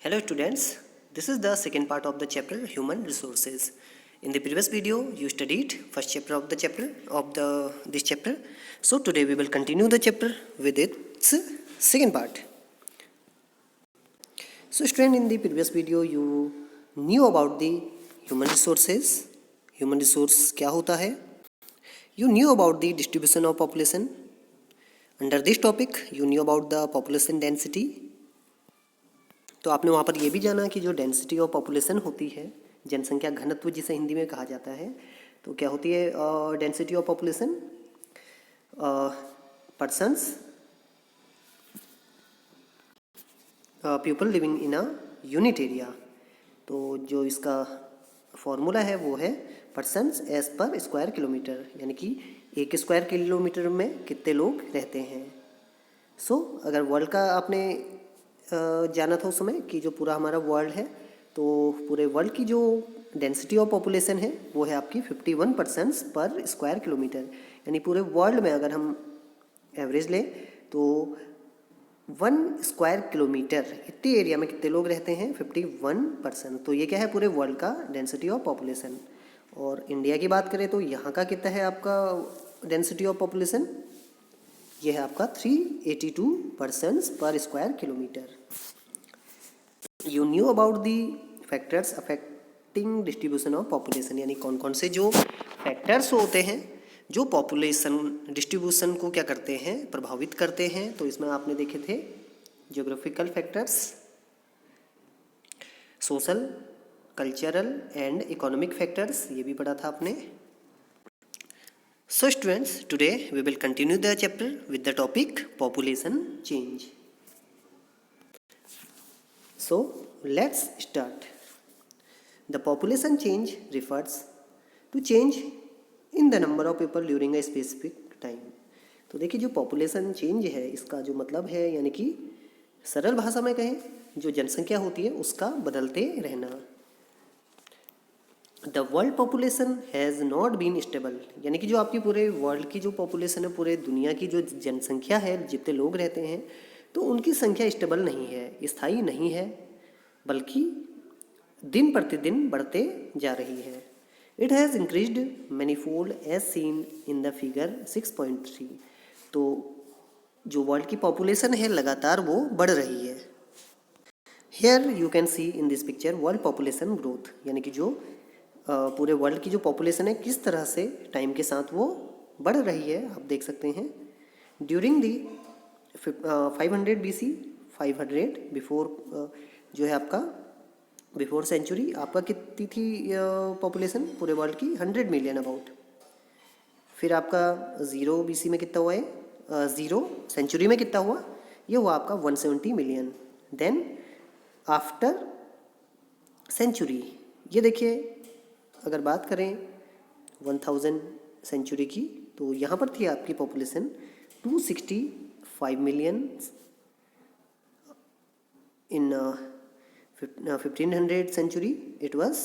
Hello students, this is the second part of the chapter Human Resources. In the previous video, you studied first chapter of the chapter of this chapter. So today we will continue the chapter with its second part. So student, in the previous video you knew about the human resources. Human resource क्या होता है? You knew about the distribution of population. Under this topic, you knew about the population density. तो आपने वहाँ पर ये भी जाना कि जो डेंसिटी ऑफ पॉपुलेशन होती है, जनसंख्या घनत्व जिसे हिंदी में कहा जाता है, तो क्या होती है density of population? Persons people living in a unit area. तो जो इसका फॉर्मूला है वो है persons as per square kilometre, यानी कि एक स्क्वायर किलोमीटर में कितने लोग रहते हैं। अगर वर्ल्ड का आपने जाना था उस समय कि जो पूरा हमारा वर्ल्ड है, तो पूरे वर्ल्ड की जो डेंसिटी ऑफ पॉपुलेशन है वो है आपकी 51 पर्सन्स पर स्क्वायर किलोमीटर, यानी पूरे वर्ल्ड में अगर हम एवरेज लें तो 1 स्क्वायर किलोमीटर इतने एरिया में कितने लोग रहते हैं? 51%। तो ये क्या है? पूरे वर्ल्ड का डेंसिटी ऑफ पॉपुलेशन। और इंडिया की बात करें तो यहाँ का कितना है आपका डेंसिटी ऑफ पॉपुलेशन? ये है आपका 382 पर्सन्स पर square kilometre. You knew about the factors affecting distribution of population, यानी कौन कौन से जो फैक्टर्स होते हैं जो पॉपुलेशन डिस्ट्रीब्यूशन को क्या करते हैं? प्रभावित करते हैं। तो इसमें आपने देखे थे geographical factors, social, cultural and economic factors, ये भी पढ़ा था आपने। So students, today we will continue the chapter with the topic population change. So let's start. The population change refers to change in the number of people during a specific time. तो देखिए जो population change है इसका जो मतलब है, यानी कि सरल भाषा में कहें जो जनसंख्या होती है उसका बदलते रहना। The world population has not been stable, यानी कि जो आपकी पूरे वर्ल्ड की जो पॉपुलेशन है, पूरे दुनिया की जो जनसंख्या है, जितने लोग रहते हैं, तो उनकी संख्या स्टेबल नहीं है, स्थायी नहीं है, बल्कि दिन प्रतिदिन बढ़ते जा रही है। It has increased manifold as seen in the figure 6.3। तो जो वर्ल्ड की पॉपुलेशन है लगातार वो बढ़ रही है। Here you can see in this picture world population growth, यानी कि जो पूरे वर्ल्ड की जो पॉपुलेशन है किस तरह से टाइम के साथ वो बढ़ रही है, आप देख सकते हैं। ड्यूरिंग दी 500 BC, 500 बिफोर जो है आपका बिफोर सेंचुरी, आपका कितनी थी पॉपुलेशन पूरे वर्ल्ड की? 100 मिलियन अबाउट। फिर आपका 0 BC में कितना हुआ है? 0 सेंचुरी में कितना हुआ? ये हुआ आपका 170 मिलियन। देन आफ्टर सेंचुरी, ये देखिए अगर बात करें 1000 सेंचुरी की, तो यहाँ पर थी आपकी population 265 million. In 1500 century it was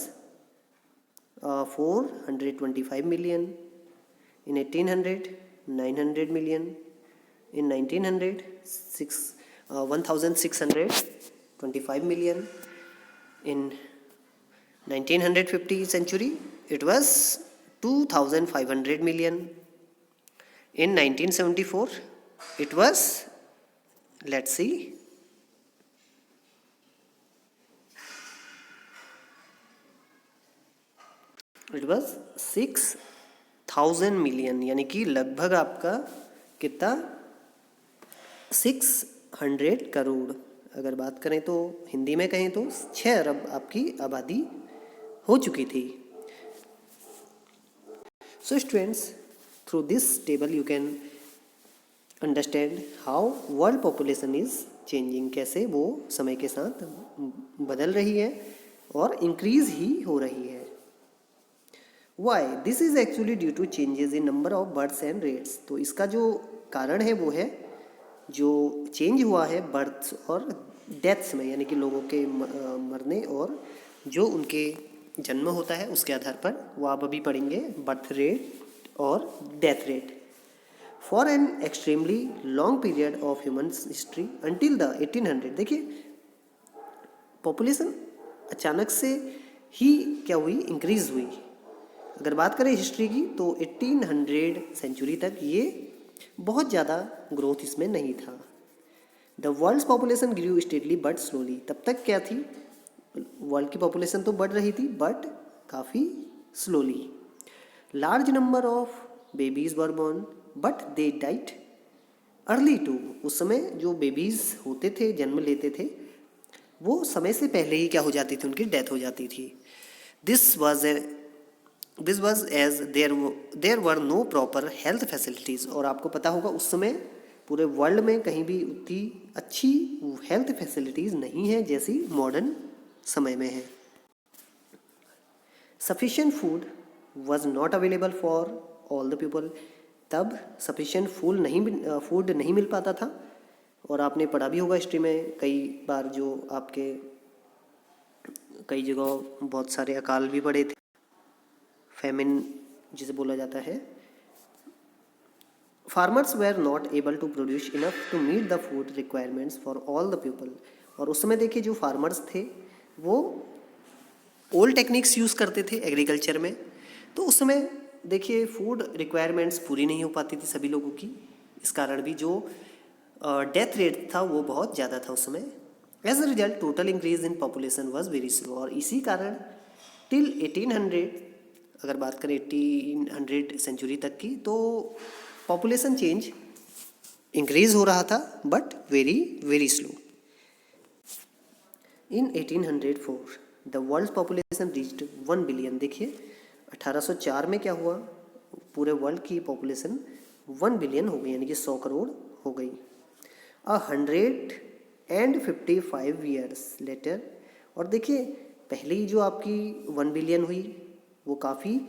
425 million. In 1800 900 million. In 1900 1625 million. In 1950 century, it was 2500 million. In 1974, it was, let's see, it was 6000 million, यानी कि लगभग आपका कितना? 600 करोड़। अगर बात करें तो हिंदी में कहें तो 6 अरब आपकी आबादी हो चुकी थी। So students, through this table you can understand how world population is changing, कैसे वो समय के साथ बदल रही है और इंक्रीज ही हो रही है। Why? This is actually due to changes in number of births and rates. तो इसका जो कारण है वो है जो चेंज हुआ है बर्थ्स और डेथ्स में, यानी कि लोगों के मरने और जो उनके जन्म होता है उसके आधार पर, वो आप अभी पढ़ेंगे, बर्थ रेट और death rate. For an extremely long period of human history until the 1800, देखिए पॉपुलेशन अचानक से ही क्या हुई, इंक्रीज हुई। अगर बात करें हिस्ट्री की तो 1800 सेंचुरी तक ये बहुत ज़्यादा ग्रोथ इसमें नहीं था। The world's population grew steadily but slowly, तब तक क्या थी, वर्ल्ड की पॉपुलेशन तो बढ़ रही थी बट काफ़ी slowly. Large number of babies were born but they died early too, उस समय जो बेबीज होते थे, जन्म लेते थे, वो समय से पहले ही क्या हो जाती थी, उनकी डेथ हो जाती थी। This was as there were no proper health facilities, और आपको पता होगा उस समय पूरे वर्ल्ड में कहीं भी उतनी अच्छी हेल्थ फैसिलिटीज़ नहीं है जैसी मॉडर्न समय में है। Sufficient food was not available for all the people, तब सफिशिएंट फूड नहीं मिल पाता था। और आपने पढ़ा भी होगा हिस्ट्री में कई बार जो आपके कई जगह बहुत सारे अकाल भी पड़े थे, फेमिन जिसे बोला जाता है। Farmers were not able to produce enough to meet the food requirements for all the people, और उस समय देखिए जो फार्मर्स थे वो ओल्ड टेक्निक्स यूज़ करते थे एग्रीकल्चर में, तो उस समय देखिए फूड रिक्वायरमेंट्स पूरी नहीं हो पाती थी सभी लोगों की। इस कारण भी जो डेथ रेट था वो बहुत ज़्यादा था उस समय। As a result total increase in population was very slow, और इसी कारण टिल 1800, अगर बात करें 1800 सेंचुरी तक की, तो पॉपुलेशन चेंज इंक्रीज हो रहा था but very very slow. In 1804 the world population reached 1 billion, देखिए 1804 में क्या हुआ, पूरे वर्ल्ड की पॉपुलेशन 1 बिलियन हो गई, यानी कि 100 करोड़ हो गई। 155 ईयर्स लेटर, और देखिए पहले ही जो आपकी 1 बिलियन हुई वो काफ़ी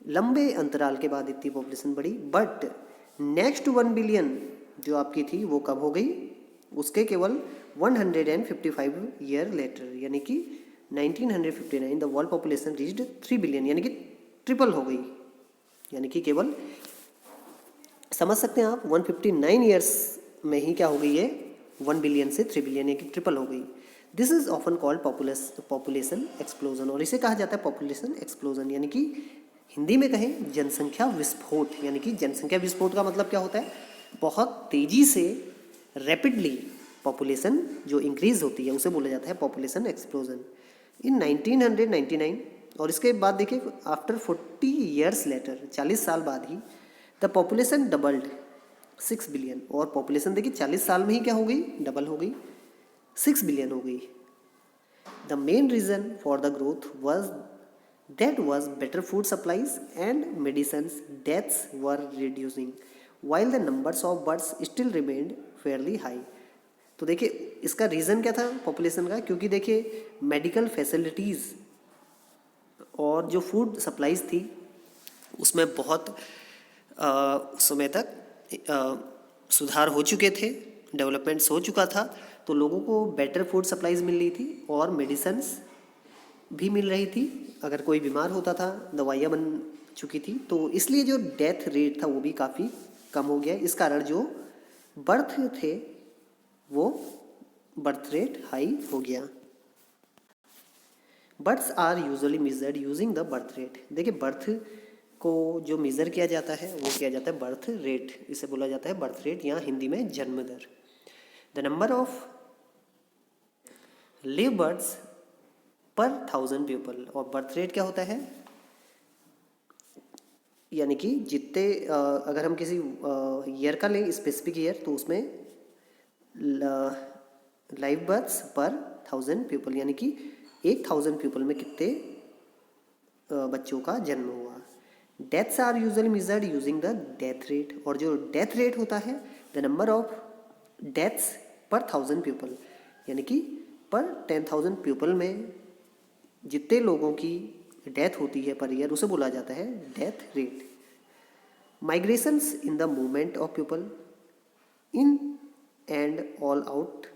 लंबे अंतराल के बाद इतनी पॉपुलेशन बढ़ी, बट नेक्स्ट 1 बिलियन जो आपकी थी वो कब हो गई, उसके केवल 155 ईयर लेटर, यानी कि 1959 the world population reached 3 billion, यानी कि ट्रिपल हो गई, यानी कि केवल समझ सकते हैं आप 159 ईयर्स में ही क्या हो गई है, 1 बिलियन से 3 बिलियन, यानी कि ट्रिपल हो गई। This is often called population explosion, और इसे कहा जाता है पॉपुलेशन एक्सप्लोजन, यानी कि हिंदी में कहें जनसंख्या विस्फोट। यानी कि जनसंख्या विस्फोट का मतलब क्या होता है, बहुत तेजी से रैपिडली पॉपुलेशन जो इंक्रीज होती है उसे बोला जाता है पॉपुलेशन एक्सप्लोजन। इन 1999, और इसके बाद देखिए आफ्टर 40 ईयर्स लेटर, 40 साल बाद ही द पॉपुलेशन डबल्ड 6 बिलियन, और पॉपुलेशन देखिए 40 साल में ही क्या हो गई, डबल हो गई, 6 बिलियन हो गई। The main reason for the growth was better food supplies and medicines. Deaths were reducing while the numbers of births still remained fairly high. तो देखिए इसका रीज़न क्या था पॉपुलेशन का, क्योंकि देखिए मेडिकल फैसिलिटीज़ और जो फूड सप्लाईज थी उसमें बहुत समय तक सुधार हो चुके थे, डेवलपमेंट्स हो चुका था, तो लोगों को बेटर फूड सप्लाईज मिल रही थी और मेडिसिन्स भी मिल रही थी। अगर कोई बीमार होता था दवाइयाँ बन चुकी थी, तो इसलिए जो डेथ रेट था वो भी काफ़ी कम हो गया। इस कारण जो बर्थ थे वो बर्थ रेट हाई हो गया। Births are usually measured using the birth rate. देखिए बर्थ को जो मेज़र किया जाता है वो किया जाता है बर्थ रेट, इसे बोला जाता है बर्थ रेट या हिंदी में जन्म दर। The number of live births per 1000 people, और बर्थ रेट क्या होता है, यानी कि जितने अगर हम किसी ईयर का लें स्पेसिफिक ईयर, तो उसमें लाइव बर्थ्स पर 1000 पीपल, यानी कि 1000 पीपल में कितने बच्चों का जन्म हुआ। Deaths are usually measured using the death rate, और जो डेथ रेट होता है द नंबर ऑफ डेथ्स पर 1000 पीपल, यानी कि पर 10,000 पीपल में जितने लोगों की डेथ होती है पर ईयर, उसे बोला जाता है death rate. Migrations in the movement of people in and all out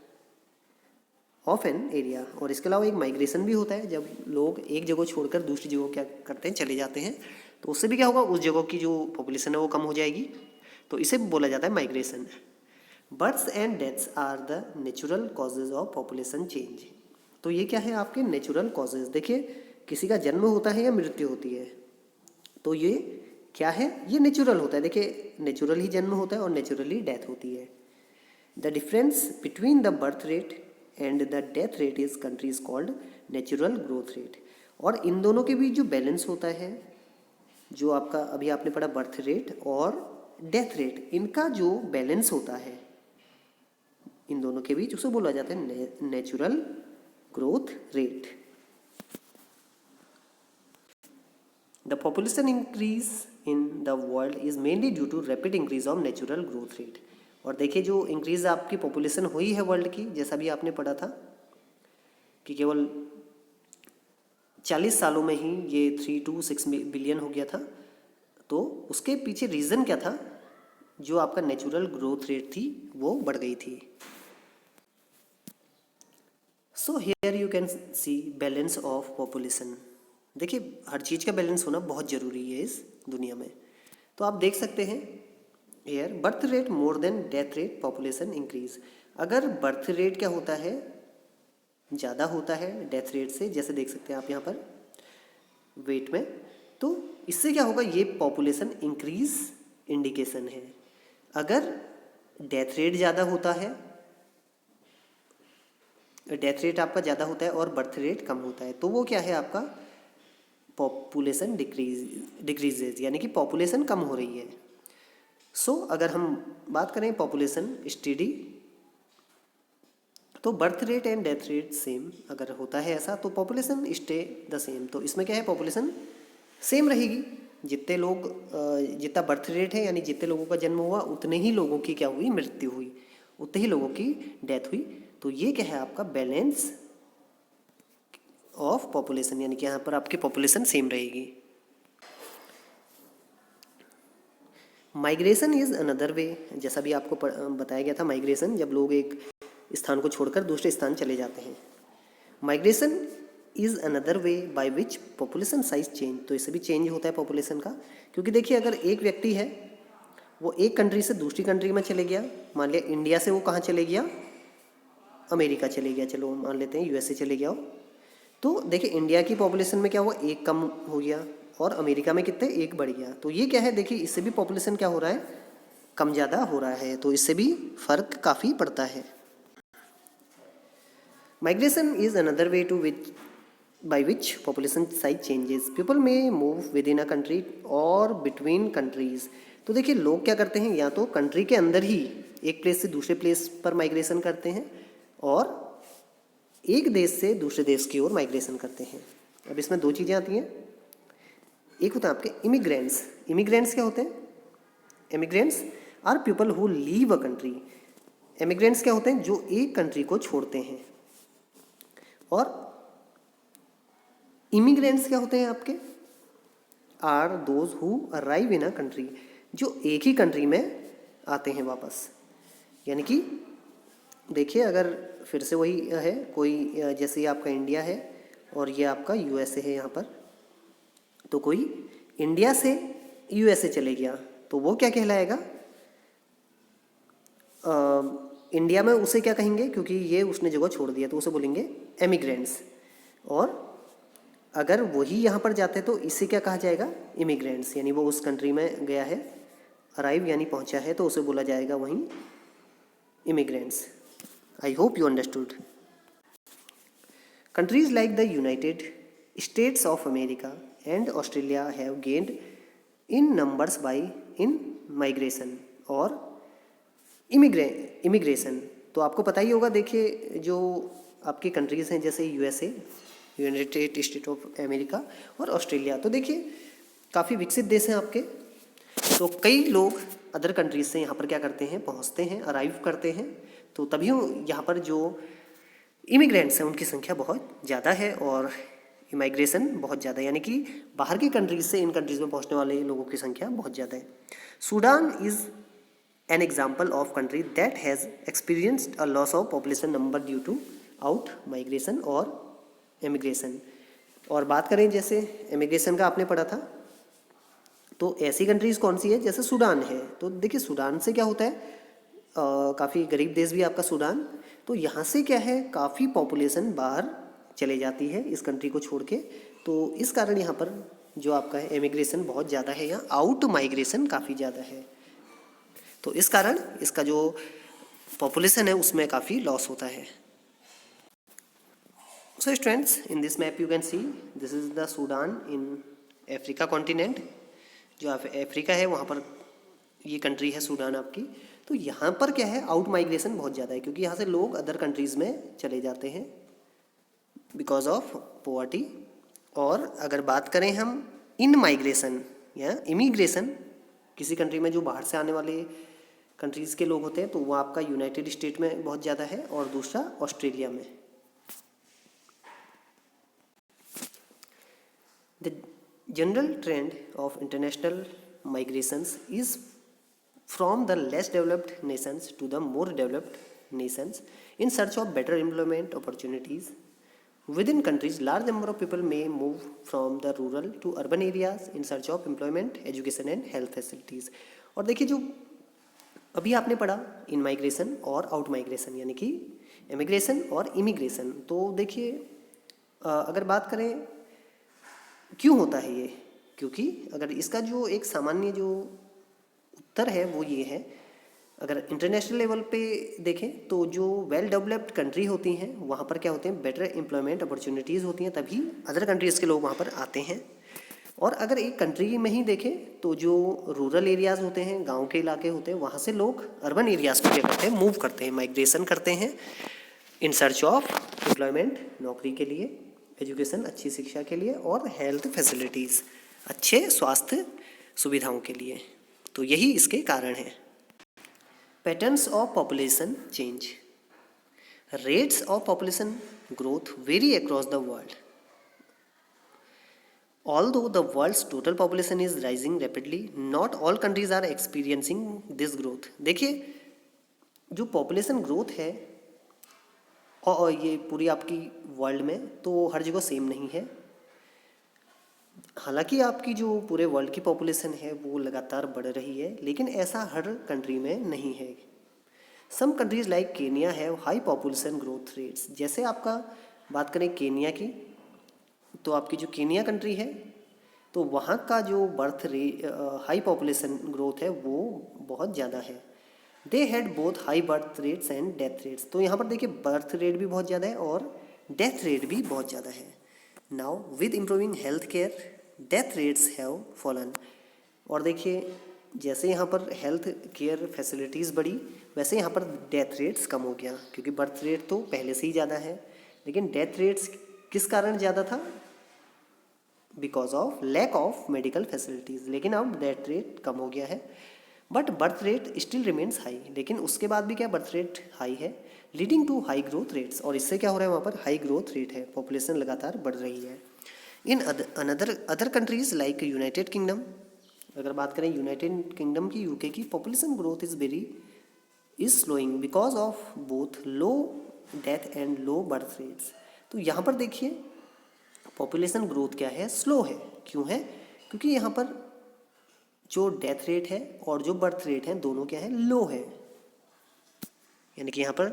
of an area, और इसके अलावा एक माइग्रेशन भी होता है, जब लोग एक जगह छोड़कर दूसरी जगह क्या करते हैं, चले जाते हैं, तो उससे भी क्या होगा, उस जगह की जो पॉपुलेशन है वो कम हो जाएगी, तो इसे बोला जाता है migration. Births and deaths are the natural causes of population change, तो ये क्या है आपके नेचुरल कॉजेज। देखिए किसी का जन्म होता है या मृत्यु होती है, तो ये क्या है, ये नेचुरल होता है। देखिए नेचुरल ही जन्म होता है और नेचुरली डेथ होती है। The difference between the birth rate and the death rate is country is called natural growth rate. और इन दोनों के बीच जो बैलेंस होता है, जो आपका अभी आपने पढ़ा बर्थ रेट और डेथ रेट, इनका जो बैलेंस होता है इन दोनों के बीच, उसे बोला जाता है natural growth rate. The population increase in the world is mainly due to rapid increase of natural growth rate. और देखिए जो इंक्रीज आपकी पॉपुलेशन हुई है वर्ल्ड की, जैसा भी आपने पढ़ा था कि केवल 40 सालों में ही ये 3 to 6 बिलियन हो गया था, तो उसके पीछे रीज़न क्या था, जो आपका नेचुरल ग्रोथ रेट थी वो बढ़ गई थी। So here you can C balance of population. देखिए हर चीज़ का बैलेंस होना बहुत ज़रूरी है इस दुनिया में। तो आप देख सकते हैं here birth rate more than death rate population increase. अगर बर्थ रेट क्या होता है, ज़्यादा होता है डेथ रेट से, जैसे देख सकते हैं आप यहाँ पर वेट में, तो इससे क्या होगा, ये पॉपुलेशन इंक्रीज इंडिकेशन है। अगर डेथ रेट ज़्यादा होता है, डेथ रेट आपका ज़्यादा होता है और बर्थ रेट कम होता है, तो वो क्या है आपका पॉपुलेशन डिक्रीजेज, यानी कि पॉपुलेशन कम हो रही है। सो अगर हम बात करें पॉपुलेशन स्टडी, तो birth rate and death rate same अगर होता है ऐसा, तो पॉपुलेशन स्टे द सेम। तो इसमें क्या है, पॉपुलेशन सेम रहेगी। जितने लोग जितना बर्थ रेट है, यानी जितने लोगों का जन्म हुआ उतने ही लोगों की क्या हुई, मृत्यु हुई, उतने ही लोगों की डेथ हुई। तो ये क्या है आपका बैलेंस ऑफ पॉपुलेशन, यानी कि यहाँ पर आपकी पॉपुलेशन सेम रहेगी। माइग्रेशन इज अनदर वे, जैसा भी आपको बताया गया था, माइग्रेशन जब लोग एक स्थान को छोड़कर दूसरे स्थान चले जाते हैं। Migration is another way by which population size change. तो इससे भी चेंज होता है पॉपुलेशन का, क्योंकि देखिए अगर एक व्यक्ति है वो एक कंट्री से दूसरी कंट्री में चले गया, मान लिया इंडिया से वो कहाँ चले गया, अमेरिका चले गया, चलो मान लेते हैं यूएसए चले गया हो, तो देखिए इंडिया की पॉपुलेशन में क्या हुआ, एक कम हो गया और अमेरिका में कितने, एक बढ़ गया। तो ये क्या है, देखिए इससे भी पॉपुलेशन क्या हो रहा है, कम ज़्यादा हो रहा है, तो इससे भी फर्क काफ़ी पड़ता है। Migration is another way to which by which population size changes. People may move within a country or between countries. तो देखिए लोग क्या करते हैं, या तो कंट्री के अंदर ही एक प्लेस से दूसरे प्लेस पर माइग्रेशन करते हैं और एक देश से दूसरे देश की ओर माइग्रेशन करते हैं। अब इसमें दो चीज़ें आती हैं, एक होता है आपके इमिग्रेंट्स। इमिग्रेंट्स क्या होते हैं, immigrants are people who leave a country. Immigrants क्या होते हैं, जो एक कंट्री को छोड़ते हैं। और इमिग्रेंट्स क्या होते हैं आपके, are those who arrive in a country, जो एक ही कंट्री में आते हैं वापस। यानी कि देखिए अगर फिर से वही है, कोई जैसे ये आपका इंडिया है और ये आपका यूएसए है यहाँ पर, तो कोई इंडिया से यूएसए चले गया तो वो क्या कहलाएगा, इंडिया में उसे क्या कहेंगे, क्योंकि ये उसने जगह छोड़ दिया तो उसे बोलेंगे एमिग्रेंट्स। और अगर वही यहाँ पर जाते तो इसे क्या कहा जाएगा, इमिग्रेंट्स, यानी वो उस कंट्री में गया है, अराइव यानी पहुँचा है, तो उसे बोला जाएगा वहीं immigrants. I hope you understood. Countries like the United states of America and Australia have gained in numbers by in migration और इमिग्रेशन। तो आपको पता ही होगा, देखिए जो आपकी कंट्रीज़ हैं जैसे USA, United state of America और ऑस्ट्रेलिया, तो देखिए काफ़ी विकसित देश हैं आपके। तो कई लोग अदर कंट्रीज से यहाँ पर क्या करते हैं, पहुँचते हैं, अराइव करते हैं, तो तभी यहाँ पर जो इमिग्रेंट्स हैं उनकी संख्या बहुत ज़्यादा है और इमाइग्रेशन बहुत ज़्यादा, यानी कि बाहर की कंट्रीज से इन कंट्रीज़ में पहुँचने वाले लोगों की संख्या बहुत ज़्यादा है। Sudan is an example of country that has experienced a loss of population number due to out migration और इमिग्रेशन। और बात करें जैसे इमिग्रेशन का आपने पढ़ा था, तो ऐसी कंट्रीज़ कौन सी है, जैसे सूडान है। तो देखिए सूडान से क्या होता है, काफ़ी गरीब देश भी आपका सूडान, तो यहाँ से क्या है, काफ़ी पॉपुलेशन बाहर चले जाती है इस कंट्री को छोड़ के। तो इस कारण यहाँ पर जो आपका है इमिग्रेशन बहुत ज़्यादा है, या आउट माइग्रेशन काफ़ी ज़्यादा है। तो इस कारण इसका जो पॉपुलेशन है उसमें काफ़ी लॉस होता है। So students, in this map you can see this is the Sudan in Africa continent. जो अफ्रीका है वहाँ पर ये कंट्री है सूडान आपकी। तो यहाँ पर क्या है, आउट माइग्रेशन बहुत ज़्यादा है, क्योंकि यहाँ से लोग अदर कंट्रीज़ में चले जाते हैं बिकॉज ऑफ पॉवर्टी। और अगर बात करें हम इन माइग्रेशन या इमिग्रेशन, किसी कंट्री में जो बाहर से आने वाले कंट्रीज़ के लोग होते हैं, तो वो आपका यूनाइटेड स्टेट में बहुत ज़्यादा है और दूसरा ऑस्ट्रेलिया में। The general trend of international migrations is from the less developed nations to the more developed nations in search of better employment opportunities. Within countries, large number of people may move from the rural to urban areas in search of employment, education and health facilities. और देखिए, जो अभी आपने पढ़ा इन migration और out migration, यानी कि immigration और इमिग्रेशन, तो देखिए अगर बात करें क्यों होता है ये, क्योंकि अगर इसका जो एक सामान्य जो उत्तर है वो ये है, अगर इंटरनेशनल लेवल पे देखें तो जो वेल डेवलप्ड कंट्री होती हैं वहाँ पर क्या होते हैं, बेटर एम्प्लॉयमेंट अपॉर्चुनिटीज़ होती हैं, तभी अदर कंट्रीज़ के लोग वहाँ पर आते हैं। और अगर एक कंट्री में ही देखें तो जो रूरल एरियाज़ होते हैं, गांव के इलाके होते हैं, वहाँ से लोग अर्बन एरियाज़ को क्या करते हैं, मूव करते हैं, माइग्रेशन करते हैं इन सर्च ऑफ एम्प्लॉयमेंट, नौकरी के लिए, एजुकेशन, अच्छी शिक्षा के लिए, और हेल्थ फैसिलिटीज़, अच्छे स्वास्थ्य सुविधाओं के लिए। तो यही इसके कारण हैं। Patterns of population change, rates of population growth vary across the world. Although the world's total population is rising rapidly, not all countries are experiencing this growth. देखिए, जो पॉपुलेशन ग्रोथ है और ये पूरी आपकी वर्ल्ड में, तो हर जगह सेम नहीं है। हालांकि आपकी जो पूरे वर्ल्ड की पॉपुलेशन है वो लगातार बढ़ रही है, लेकिन ऐसा हर कंट्री में नहीं है। Some countries like Kenya have high population growth rates. जैसे आपका बात करें केनिया की, तो आपकी जो केनिया कंट्री है, तो वहाँ का जो birth rate, high population growth है वो बहुत ज़्यादा है। They had both high birth rates and death rates. तो यहाँ पर देखिए बर्थ रेट भी बहुत ज़्यादा है और डेथ रेट भी बहुत ज़्यादा है। Now with improving health care death rates have fallen. और देखिए जैसे यहाँ पर हेल्थ केयर फैसिलिटीज़ बढ़ी, वैसे यहाँ पर डेथ रेट्स कम हो गया, क्योंकि बर्थ रेट तो पहले से ही ज़्यादा है, लेकिन डेथ रेट्स किस कारण ज़्यादा था, because of lack of medical facilities. लेकिन अब डेथ रेट कम हो गया है, but birth rate still remains high. लेकिन उसके बाद भी क्या, बर्थ रेट हाई है, leading to high growth rates. और इससे क्या हो रहा है, वहाँ पर हाई ग्रोथ रेट है, पॉपुलेशन लगातार बढ़ रही है। In other countries like United Kingdom, अगर बात करें यूनाइटेड किंगडम की, यूके की, population growth is slowing because of both low death and low birth rates. तो यहाँ पर देखिए पॉपुलेशन ग्रोथ क्या है, स्लो है। क्यों है, क्योंकि यहाँ पर जो डेथ रेट है और जो बर्थ रेट है दोनों क्या है, लो है। यानी कि यहाँ पर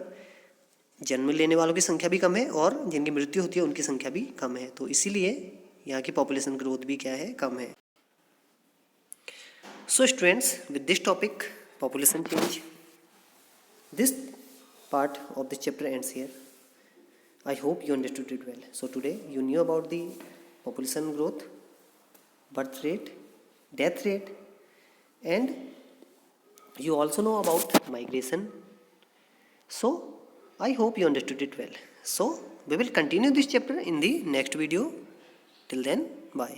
जन्म लेने वालों की संख्या भी कम है और जिनकी मृत्यु होती है उनकी संख्या भी कम है। तो इसीलिए यहाँ की पॉपुलेशन ग्रोथ भी क्या है, कम है। So students, with this topic population change, this part of this chapter ends here. I hope you understood it well. So today you knew about the population growth, birth rate, death rate, and you also know about migration. So I hope you understood it well. So we will continue this chapter in the next video. Till then, bye.